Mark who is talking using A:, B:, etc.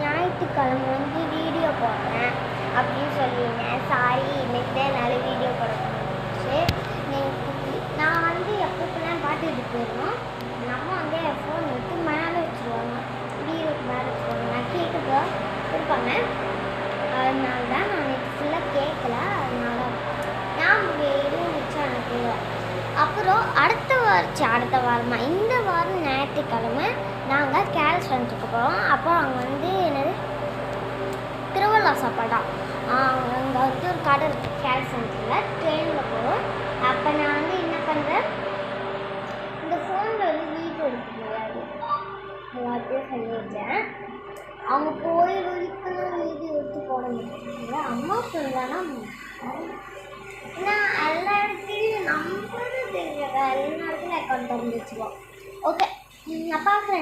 A: ஞாயிற்றுக்கிழமை வந்து வீடியோ போடுறேன் அப்படின்னு சொல்லியிருந்தேன். சாரி, இன்னைக்கு தான் என்னால் வீடியோ போட முடிஞ்சிச்சு. நான் வந்து எப்போலாம் பாட்டுட்டு போயிடுவோம். எங்கள் அம்மா வந்து என் ஃபோன் எடுத்து மேலே வச்சுருவாங்க, வீடியோக்கு மேலே வச்சுருவாங்க. நான் கேட்குறதா இருப்பாங்க. அதனால தான் நான் நேற்று ஃபுல்லாக கேட்கல. அதனால ஞாபகம் எதுவும் வச்சு எனக்கு இல்லை. அப்புறம் அடுத்த வாரமா இந்த வாரம் ஞாயிற்றுக்கிழமை நாங்கள் கேரஸ் வந்துட்டு போகிறோம். அப்போ அங்கே வந்து என்னது திருவள்ளா சாப்பாடா அங்கே வந்து ஒரு கடை இருக்குது கேரஸ் சென்டரில். ட்ரெயினில் போகிறோம். அப்போ நான் வந்து என்ன பண்ணுறேன், இந்த ஃபோனில் வந்து வீடியோ எடுக்க முடியாது, எல்லாத்தையும் சொல்லியிருக்கேன். அவங்க போய் வரைக்கும் வீடியோ எடுத்து போட முடியாது. அம்மா ஃபோன்லனா நான் எல்லா இடத்துலையும் நம்பரும் தெரியாது, எல்லா இடத்துலையும் அக்கௌண்ட் திறந்து வச்சுருவோம். ஓகே, நான் பார்க்குறேன்.